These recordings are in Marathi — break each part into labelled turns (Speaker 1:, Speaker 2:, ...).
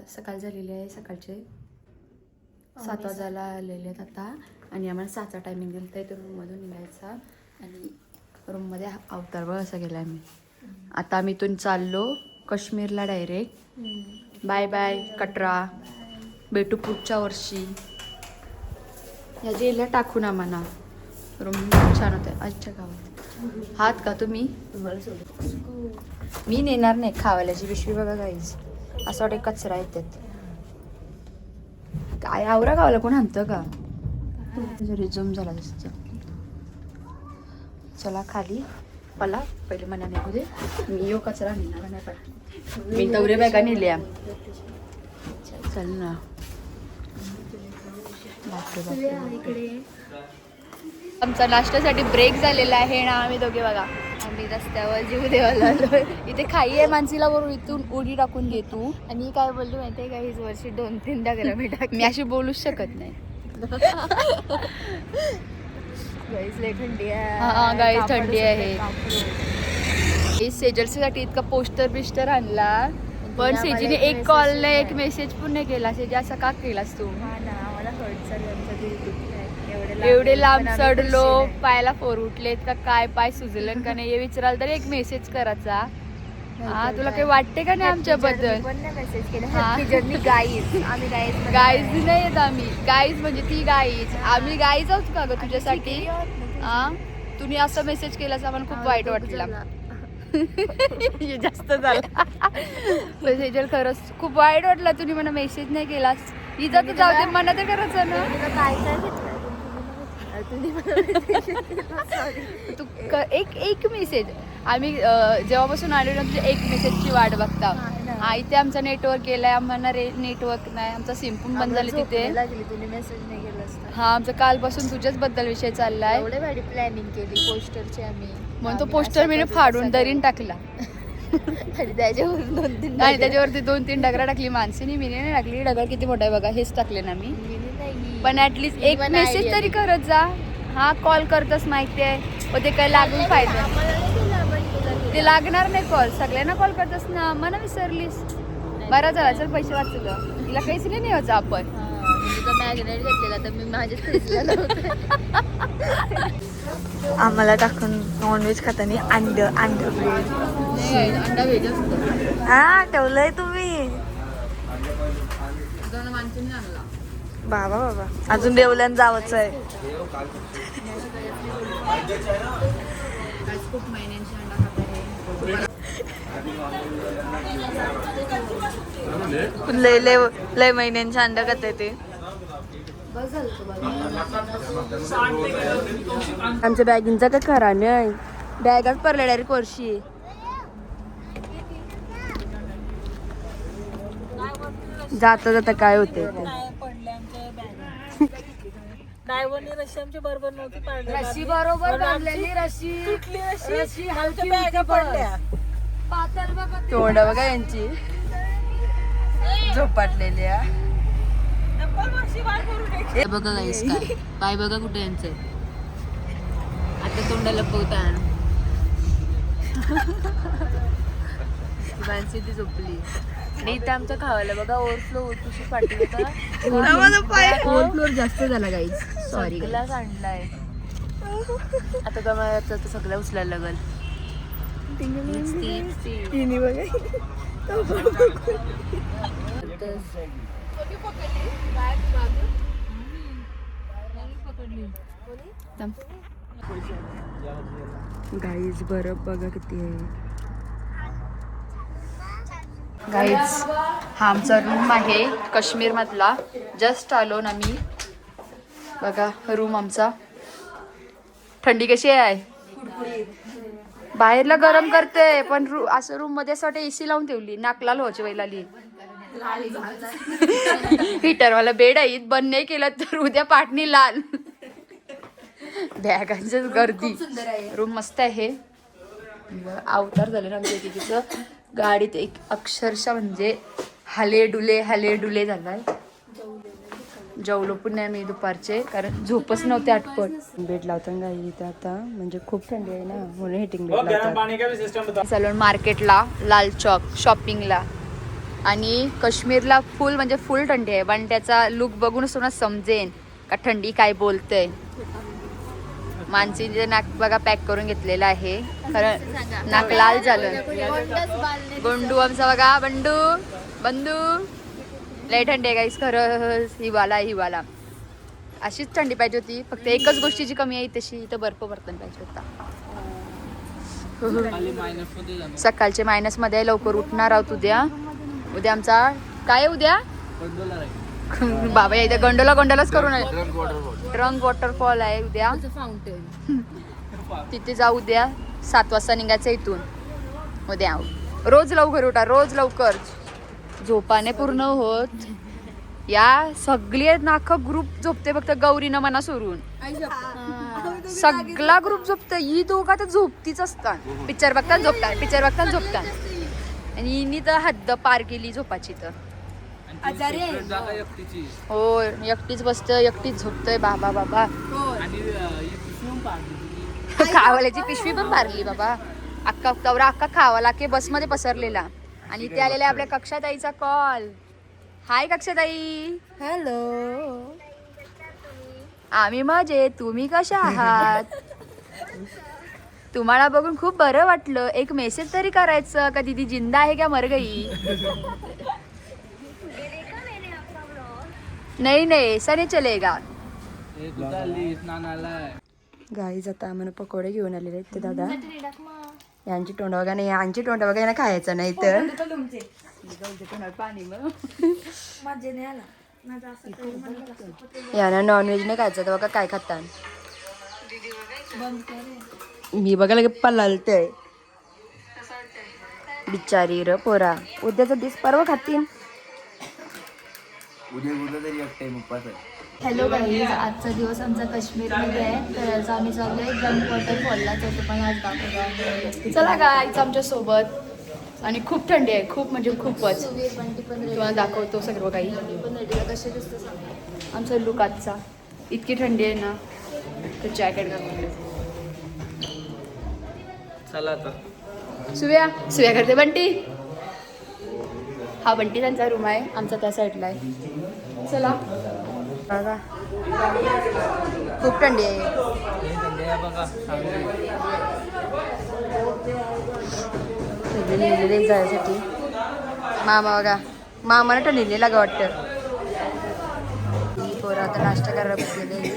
Speaker 1: सकाळ झालेली आहे. सकाळचे 7 वाजायला आलेले आहेत आता. आणि आम्हाला 6चा टायमिंग दिला तर इथं रूममधून निघायचा. आणि रूममध्ये अवतार बघ असा गेला आम्ही. आता आम्ही इथून चाललो काश्मीरला डायरेक्ट. Bye bye Katra. भेटू पुढच्या वर्षी. ह्या जेला टाकून आम्हाला. रूम छान होते. अच्छा गावात हात का तुम्ही? मी नेणार नाही. खावाल्याची पिशवी बघा गाईज. असं वाटतं कचरा येतात. काय आवरा गावाला कोण आणतं का? रिझूम झाला दिसतं. चला खाली. मला पहिले मना निघू दे. मी यो कचरा नेणार नाही पण मी तवरे बॅगा नेल्या. चल ना. आमचा नाश्त्यासाठी ब्रेक झालेला आहे ना. आम्ही दोघे बघा आम्ही रस्त्यावर जीव देवाला आलो. इथे खाई आहे मानसीला वरून इथून उडी टाकून घे तू. आणि काय बोललो माहिती आहे का हीच वर्षी 2-3 टाकला मी टाक. मी अशी बोलूच शकत नाही.
Speaker 2: गाईस लय थंडी आहे.
Speaker 1: हा गाईस थंडी आहे. सेजलसाठी इतका पोस्टर आणला पण सेजीने एक कॉल नाही एक मेसेज पण नाही केला. सेजी असा का केलास तू? एवढे लांब चढलो पायाला फोर उठलेत का काय पाय सुजलन का नाही हे विचाराल तर एक मेसेज करायचा. हा तुला काही वाटते का नाही आमच्याबद्दल? गाईज नाही येत आम्ही. गाईज म्हणजे ती गाईज. आम्ही गाईज आहोत का ग तुझ्यासाठी? हा तुम्ही असं मेसेज केलास आम्हाला खूप वाईट वाटला. जास्त झाला. सेजल खरंच खूप वाईट वाटला. तुम्ही मला मेसेज नाही केलास. इजा तू जाऊ दे मना तर करायचं ना. तू एक मेसेज. आम्ही जेव्हापासून आलो ना तुझ्या एक मेसेजची वाट बघता. इथे आमचा नेटवर्क गेलाय. आम्हाला नेटवर्क नाही. आमचा सिम पण बंद झाले तिथे. हा आमचं कालपासून तुझ्याच बद्दल विषय चाललाय.
Speaker 2: एवढे भारी प्लॅनिंग केली पोस्टरची आम्ही.
Speaker 1: म्हणून तो पोस्टर मी फाडून दरीन टाकला.
Speaker 2: आणि
Speaker 1: त्याच्यावरती 2-3 डगरा टाकली. मानसीने मी नाही टाकली. डगर किती मोठा आहे बघा. हेच टाकले ना मी. पण ऍटलीस्ट एक मेसेज तरी करत जा. हा कॉल करतच माहिती आहे पण ते काय लागून फायदा ते लागणार नाही. कॉल सगळ्यांना कॉल करतस ना. मला विसरलीस. बरं झाला चल पैसे वाचलं. तिला काहीच नाही न्यायचं आपण.
Speaker 2: मॅग्नेट घेतलेला तर मी माझ्याच फ्रीजला लावते.
Speaker 3: आम्हाला टाकून नॉनव्हेज खाताना अंड ब्रेड.
Speaker 1: अंडा व्हेज असतो.
Speaker 3: हा ठेवलंय तुम्ही.
Speaker 1: माणसाने आणला
Speaker 3: बाबा अजून देवल्यान जावंच आहे.
Speaker 1: खूप महिन्यांची अंडा खात आहे.
Speaker 3: लय महिन्यांच्या अंड खाते ते.
Speaker 1: आमच्या बॅगिंगचा काय खरा नाही. बॅगाच पडल्या डायरेक्ट वर्षी. जाता जाता काय होते
Speaker 2: रशी बरोबर नव्हती.
Speaker 1: रशी बरोबर बांधलेली. रशी हलकी पडल्या. तोंड बघा यांची झोपाटलेली. बघा गाईस काय पाय बघा कुठे यांचं. आता तोंडाला पोहता माणसी ती झोपली. आणि इथे आमचं खावायला बघा ओव्हरफ्लो होत पाठी होता. ओव्हरफ्लोर जास्त झाला गाईज. सॉरी ग्लास आणलाय. आता तर सगळं उचलायला लागल. गाईज बरं बघा किती आहे. गाईज हा आमचा रूम आहे काश्मीर मधला. जस्ट आलो ना मी. बघा रूम आमचा. थंडी कशी आहे? बाहेरला गरम करते पण असं रूम मध्ये असं वाटतं एसी लावून ठेवली. नाकला लोहाची वैलाली. हीटर वाला बेड आहे. बंद नाही केलं तर उद्या पाटणी लाल. बॅगांची गर्दी. रूम मस्त आहे. अवतार झाले ना आमच्या एकेकीचं. गाडीत एक अक्षरशः म्हणजे हले डुले झालाय. जेवलो पण नाही मी दुपारचे कारण झोपच नव्हते आटपट. बेड लावताना गाई इथे आता म्हणजे खूप थंडी आहे ना म्हणून हिटिंग बेड लावतात. चालून मार्केटला लाल चौक शॉपिंगला. आणि काश्मीरला फुल म्हणजे फुल थंडी आहे. बंट्याचा लुक बघूनच तुम्हाला समजेन का थंडी काय बोलतंय. मानसीने नाक बघा पॅक करून घेतलेलं आहे, कारण नाक लाल झालं. गोंडू आमचा बघा, बंडू लय थंडी आहे गाईस, खरं हिवाला अशीच थंडी पाहिजे होती. फक्त एकच गोष्टीची कमी आहे, तशी इथं बर्फ बर्तन पाहिजे होता. सकाळचे मायनस मध्ये लवकर उठणार आहोत. उद्या आमचा काय आहे उद्या बाबा इथे गोंडोलाच करू नये. ट्रंक वॉटरफॉल आहे उद्या, तिथे जाऊ. उद्या 7 वाजता निघायचं इथून. उद्या रोज लवकर उठा, रोज लवकर. झोपाने पूर्ण होत या सगळे नाख ग्रुप झोपते फक्त गौरीनं मना सोडून. सगळा ग्रुप झोपत. ही दोघा तर झोपतीच असतात. पिक्चर बघताना झोपतात. आणि हिनी तर हद्द पार केली झोपाची. तर हो एकटीच बसतोय, एकटीच झोपतोय. बाबा खावाल्याची पिशवी पण मारली बाबा. अख्खा खावाला के बस मध्ये पसरलेला. आणि ते आलेले आपल्या कक्षाताईचा कॉल. हाय कक्षाताई.
Speaker 3: हॅलो.
Speaker 1: आम्ही मजेत, तुम्ही कशा आहात? तुम्हाला बघून खूप बरं वाटलं. एक मेसेज तरी करायचं का दीदी जिंदा आहे क्या मर गई? नहीं ऐसा नहीं चलेगा. गाईज आता आम्हाला पकोडे घेऊन आलेले आहेत ते दादा. यांची तोंड बघा नाही, यांची तोंड बघा यांना खायचं नाही तर याना नॉनव्हेज नाही खायचं तर बघा काय खातात. मी बघा लगे पलालते बिचारी र पोरा. उद्याचा दिवस परवा खातील.
Speaker 2: हॅलो गाईज, आजचा दिवस आमचा काश्मीरमध्ये आहे. तर आज आम्ही चाललोय ट्रंक वॉटरफॉलला. तर तुम्हाला आज दाखवतो.
Speaker 1: चला गाईच आमच्या सोबत. आणि खूप थंडी आहे, खूप म्हणजे खूपच. तुम्हाला दाखवतो सर्व काही.
Speaker 2: कसे दिसतं सांगा.
Speaker 1: आमचा लुक आजचा. इतकी थंडी आहे ना तर जॅकेट घालून.
Speaker 4: चला आता
Speaker 1: सुव्या करते बंटी. हा बंटी त्यांचा रूम आहे, आमचा त्या साईडला आहे. चला बघा खूप थंडी आहे. निघलेले जायसाठी. मामा बघा, मामाला थंडी लागा वाटतं. पोरं आता नाश्ता करायला बसलेले.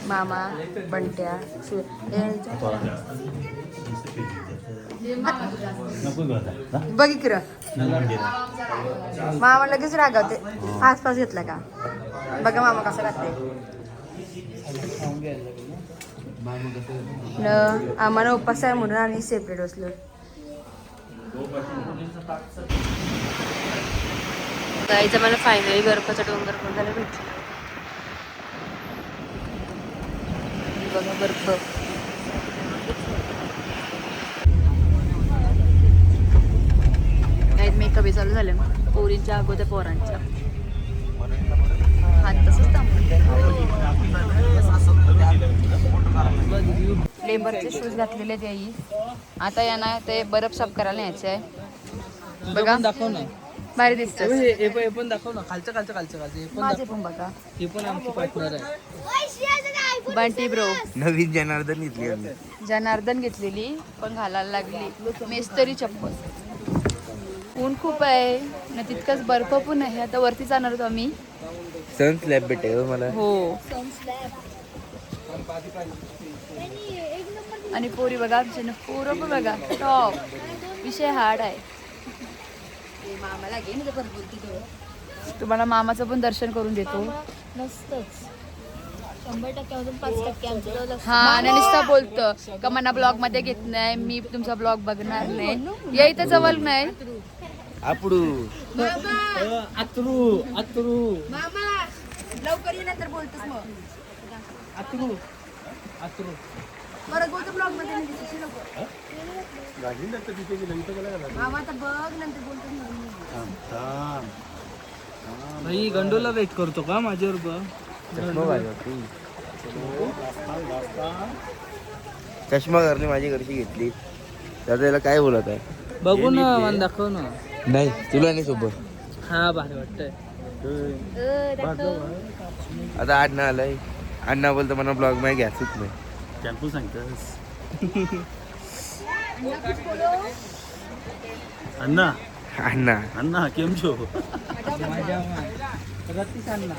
Speaker 1: मामा बंट्या बघ इकडं. मामा लगेच रागावते. आसपास घेतला का बघा मामा कसा राहते. आम्हाला उपास आहे म्हणून आम्ही सेपरेट बसलो. जायचं मला फायनली बर्फाचा डोंगर बघायला भेटला. बघा बर्फ. मेकअप चालू झाले पोरींच्या अगोदर पोरांच्या. हात तसंच लेबरचे शूज घातलेले ते. आता यांना ते बर्फ साफ करायला न्यायचं आहे. बघा
Speaker 4: दाखव ना,
Speaker 1: भारी दिसतं.
Speaker 4: हे पण दाखव ना. खालचं
Speaker 1: माझे पण बघा.
Speaker 4: हे पण आमची पार्टनर आहे.
Speaker 1: बंटी ब्रो.
Speaker 5: नवीन जनार्दन घेतली आम्ही.
Speaker 1: जनार्दन घेतलेली पण घालायला लागली मेस्तरी चप्पल. ऊन खूप आहे ना, तितकंच बर्फ पण आहे. आता वरती जाणार होतो आम्ही.
Speaker 5: सन स्लॅब भेटेल मला.
Speaker 1: हो. आणि पोरी बघा आमच्या पोरं पण बघा टॉप. विषय हार्ड आहे. तुम्हाला मामाचं पण दर्शन करून देतो.
Speaker 2: नसतंच 100%मधून 5% आमचं जवळ.
Speaker 1: हा आणि नुसतं बोलतं का मना ब्लॉग मध्ये घेत नाही, मी तुमचा ब्लॉग बघणार नाही. या इथं जवळ नाही.
Speaker 5: आपडू
Speaker 4: अत्रू
Speaker 1: लवकर येणार बोलतोस मग.
Speaker 4: अत्रू
Speaker 1: परत बोलतो ब्लॉग मध्ये नाही दिसत लवकर. मामा आता बघ नंतर बोलतो.
Speaker 4: भाई गंडोला वेट करतो का माझ्यावर बघ.
Speaker 5: चष्मा घरने माझी घरची घेतली. दादा याला काय बोलत आहे?
Speaker 4: बघू ना, मला दाखव ना.
Speaker 5: नाही तुला नाही सोबत.
Speaker 4: हा भारी वाटतंय.
Speaker 5: आता अण्णा आलाय. अण्णा बोलतो मला ब्लॉग मध्ये घ्यायचंच नाही.
Speaker 6: टेम्पो सांगतस अण्णा
Speaker 5: अण्णा
Speaker 6: अण्णा केम छो
Speaker 4: रत्तीस अण्णा.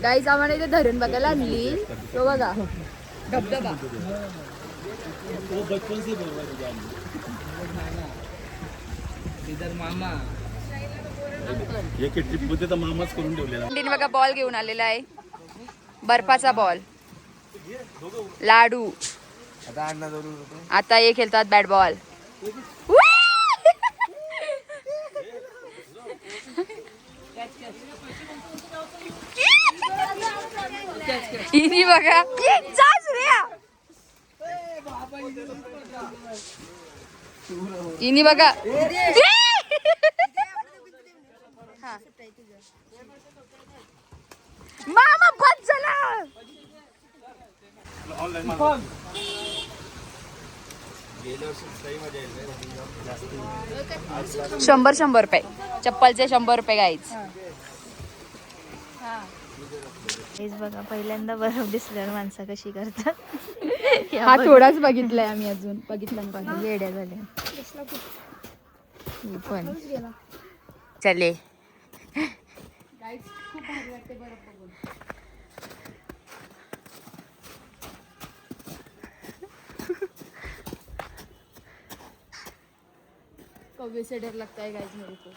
Speaker 1: गाईज आम्हाला इथे धरण बघायला आणली. तो बघा धबधबा.
Speaker 6: वो बचपन से बोल रहा है तुझे अण्णा.
Speaker 4: इधर मामा.
Speaker 6: एक ट्रिप मध्ये तर मामाच करून ठेवलेला.
Speaker 1: आंटीने बघा बॉल घेऊन आलेला आहे. बर्फाचा बॉल, लाडू.
Speaker 5: आता अण्णा जरूर होतो.
Speaker 1: आता हे खेळतात बॅट बॉल. इनी बघा जाच रे. इनी बघा. हा. मामा बस झाला. 100 रुपये चप्पलचे. 100 रुपये गाईच.
Speaker 2: हेच बघा पहिल्यांदा बर्फ दिसल्यावर माणसं कशी करतात.
Speaker 1: हा थोडाच बघितलाय आम्ही, अजून बघितला नाही.
Speaker 2: येड्या झाल्या.
Speaker 1: पण चले. कौवे से डर लगता है गाइस मेरे को.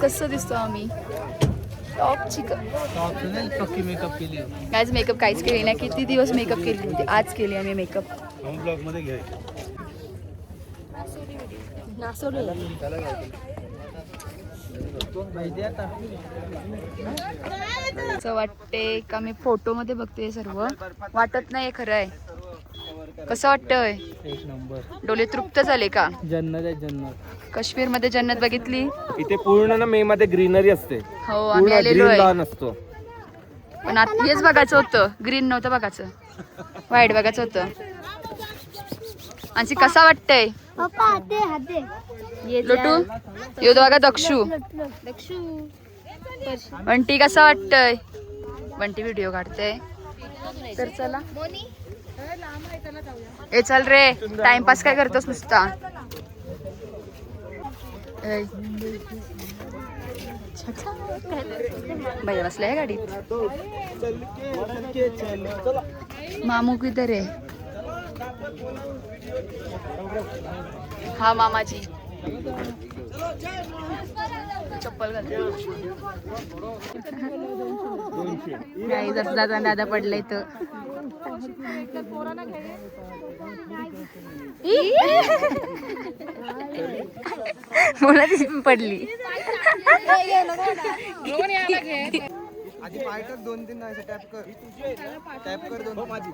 Speaker 1: कसं दिसतो आम्ही टॉप चिकन.
Speaker 4: पक्की मेकअप केली.
Speaker 1: काहीच मेकअप काहीच केली नाही. किती दिवस मेकअप केली होती, आज केली आम्ही मेकअप.
Speaker 6: ब्लॉग मध्ये घे.
Speaker 1: असं वाटते का मी फोटो मध्ये बघते सर्व, वाटत नाही खरं आहे. कसं वाटतंय?
Speaker 4: एक नंबर.
Speaker 1: डोले तृप्त झाले का?
Speaker 4: जन्नत आहे जन्नत.
Speaker 1: काश्मीर मध्ये जन्नत बघितली.
Speaker 7: इथे पूर्ण ना मे मध्ये ग्रीनरी असते.
Speaker 1: हो आम्ही आलेलो आहे.
Speaker 7: लॉन असतो.
Speaker 1: पण आता हेच बघायचं होतं, ग्रीन नव्हतं बघायचं, व्हाईट बघायचं होतं. आणि कसा वाटतंय लोटू? यो बघा दक्षू. बंटी कसा वाटतंय? बंटी व्हिडिओ काढते. तर चला ए चल रे, टाइमपास काय करतोस नुसता? भैया बसलाय गाडीत. मामू किधर आहे? हा मामाजी चप्पल घालते. काही जाता दादा पडलाय तर मुला पडली.
Speaker 7: आधी पाय टाक 2-3 असं टॅप कर. टॅप कर 2 माझी.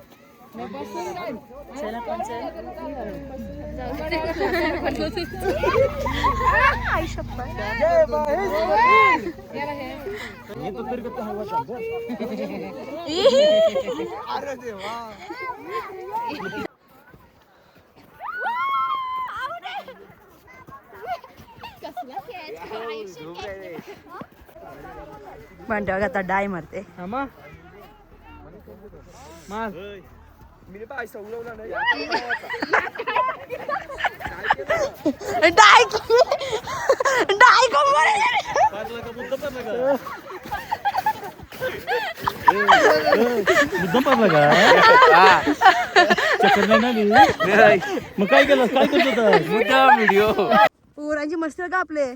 Speaker 7: अरे देवा.
Speaker 1: म्हणतो आता डाय मारते.
Speaker 4: मार.
Speaker 7: मी पाय सवलवला नाही
Speaker 3: डाय
Speaker 6: मुद्दाम पाडला का चक्कर नाही ना मी मग काय केलं काय करत होता
Speaker 5: व्हिडिओ
Speaker 3: पोरांची मस्त का आपले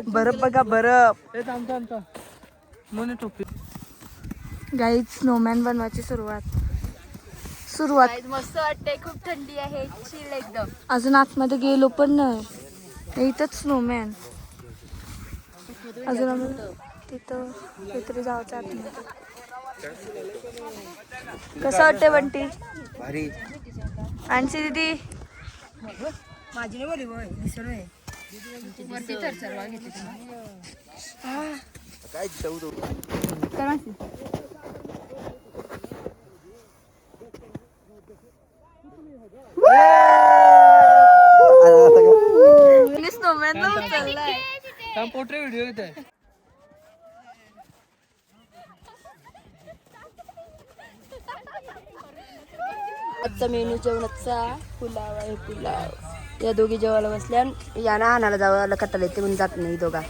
Speaker 3: बरफ बघा बरफ गाईज स्नोमॅन बनवायची सुरुवात
Speaker 2: मस्त वाटतंय, खूप थंडी आहे, चिल एकदम.
Speaker 3: अजून आतमध्ये गेलो पण नाही इथंच स्नोमॅन अजून आम्ही तिथं काहीतरी जायचं आतमध्ये. कसं वाटतंय बंटी
Speaker 5: भारी
Speaker 3: आणशी दीदी
Speaker 5: काय जाऊ
Speaker 3: स्नोमॅन ना उचललाय
Speaker 4: पोट्रे व्हिडिओ येत आहे.
Speaker 1: आजचा मेनू जेवणाचा पुलाव आहे. पुलाव या दोघी जेवायला बसल्या. याना आणायला जावं कटाला येते म्हणून जात नाही दोघा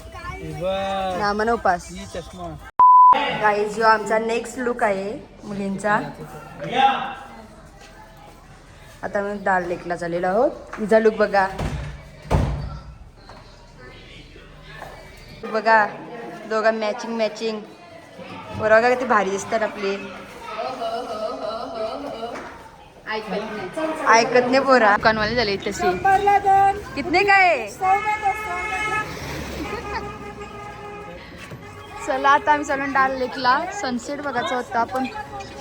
Speaker 1: ना मन उपास.
Speaker 4: चष्मा
Speaker 1: काही जो आमचा नेक्स्ट लुक आहे मुलींचा. आता मी दाल लेकला चाललेलो आहोत. हिचा लुक बघा बघा दोघा मॅचिंग बरोबर किती भारी दिसतात आपली. ऐकत नाही पोरा. दुकानवाले झाले तशी कितने काय. चला आता आम्ही चालून डाल लेकला. सनसेट बघायचा होता पण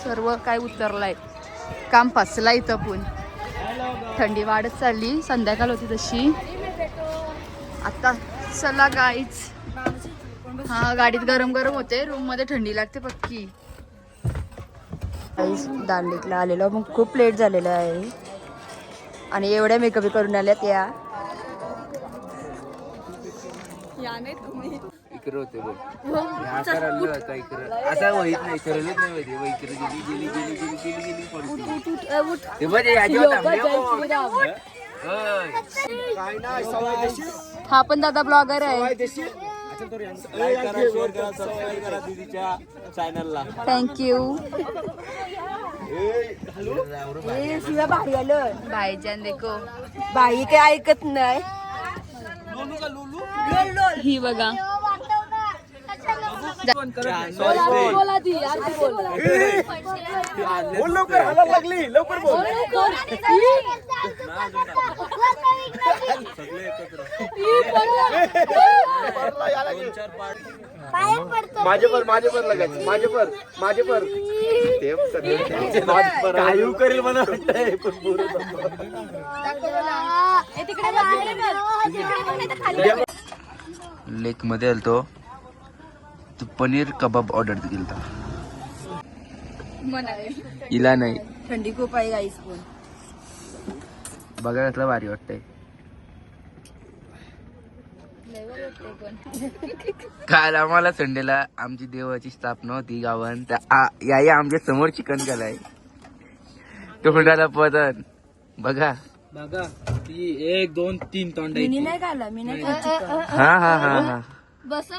Speaker 1: सर्व काय उतरलाय. काम फसला इथं पण. थंडी वाढत चालली. संध्याकाळ होती तशी. आता चला गाईच. हा गाडीत गरम होते. रूम मध्ये थंडी लागते पक्की. दांडेकला आलेलो मग खूप लेट झालेला आहे आणि एवढ्या मेकअप करून आल्यात या.
Speaker 5: इकडे होते बघ असा वहीत नाही ठरवलंच नाही माहिती. वही इकडे गेली.
Speaker 1: हा पण दादा ब्लॉगर आहे.
Speaker 6: चॅनलला
Speaker 1: थँक्यू. भारी आलं भाईजान देखो. बाई काय ऐकत नाही. ही बघा
Speaker 7: लवकर हालायला लागली लवकर बोल. माझे पर लगायचं. माझे पर काही करेल मला वाटतंय
Speaker 5: लेक मध्ये आलतो तू पनीर कबाब ऑर्डर केलता. इला नाही
Speaker 1: थंडी खूप आहे गाईस पण.
Speaker 5: बघा कसला भारी वाटतंय. काल आम्हाला संडेला आमची देवाची स्थापना होती गावात. याई आमच्या समोर चिकन केलाय. तोंडाला पदन बघा
Speaker 4: बघा ती 1 2 3 तोंडाची.
Speaker 1: नाही खाल्ला मी नाही खाल्ला.
Speaker 5: हा
Speaker 2: बस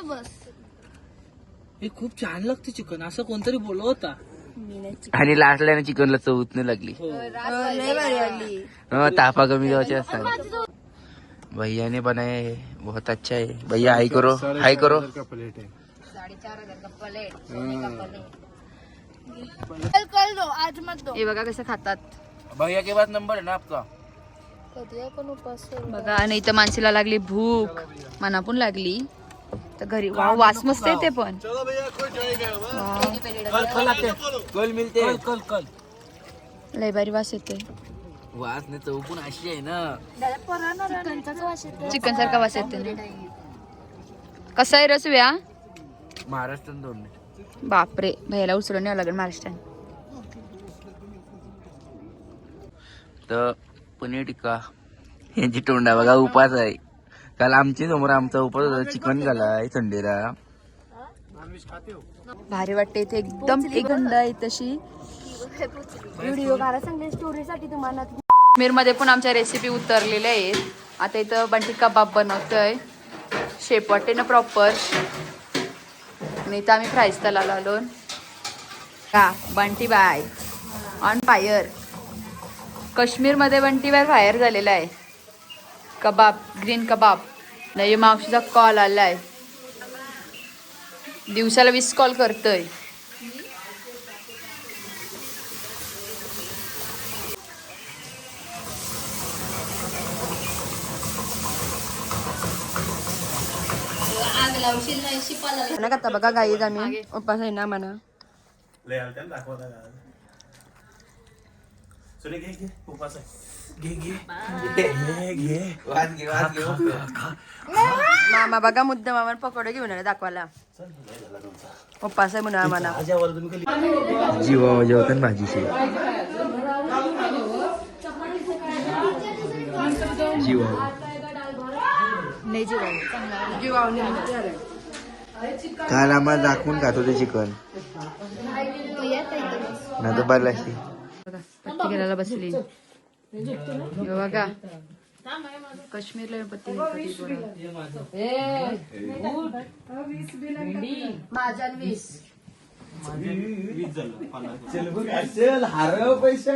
Speaker 5: हे खूप छान लागतं चिकन असं कोणतरी बोलत होता.
Speaker 1: मी नाही.
Speaker 5: आणि लास्टला चिकनला चवच नाही लागली.
Speaker 1: लय भारी आली.
Speaker 5: तापा कमी जायचे असतात. भैया ने बनाया है बहुत अच्छा है. भैया हाई करो हाई करो.
Speaker 2: 4,500 का प्लेट. कल दो आज मत दो.
Speaker 1: हे बघा कसं खातात.
Speaker 5: भैया के पास नंबर है ना आपका.
Speaker 1: बघा आणि इथं माणसाला लागली भूक. मना पण लागली तर घरी वास मस्त येते पण.
Speaker 5: कल मिलते कल
Speaker 1: लय भारी वास येते.
Speaker 5: वास ने चव पण अशी आहे ना.
Speaker 1: चिकन सारखा वास येते ना. कसा आहे रसव्या.
Speaker 5: महाराष्ट्र 2
Speaker 1: बापरे भैयाला उचलून यावं लागेल महाराष्ट्रात.
Speaker 5: तर पनीर टिक्का यांची तोंडा बघा उपास आहे. काल आमच्या समोर आमचा उपास होता. चिकन झालाय संडेला
Speaker 1: भारी वाटते इथे एकदम एक गंड आहे तशी.
Speaker 3: व्हिडिओ काढा सांगले स्टोरीसाठी तुम्हाला.
Speaker 1: काश्मीरमध्ये पण आमच्या रेसिपी उतरलेल्या आहेत. आता इथं बंटी कबाब बनवतोय शेप वाटेनं प्रॉपर. आणि इथं आम्ही फ्राईज तलाला आलो का. बंटी बाय ऑन फायर. काश्मीरमध्ये बंटी बाय फायर झालेला आहे. कबाब ग्रीन कबाब. नाही मावशीचा कॉल आलाय. दिवसाला 20 कॉल करतोय. ना का बघा गाईज आम्ही उपास आहे ना म्हणा.
Speaker 6: लय आलत्या ना दाखवता का सुने घे घे उपास आहे घे घे घे
Speaker 1: मामा बघा मुद्दा मामा पकोडे घेऊन आले दाखवायला. उपास आहे म्हणा म्हणा.
Speaker 6: माझ्यावर तुम्ही कधी
Speaker 5: जीवा जेवतात भाजीशी जीवा काल आम्हाला दाखवून खातो ते चिकन नाही तर बरलाशी
Speaker 1: पत्ती घ्यायला बसली. हे बघा काश्मीरला पत्ती माझ्या 20
Speaker 6: चल हारव पैसा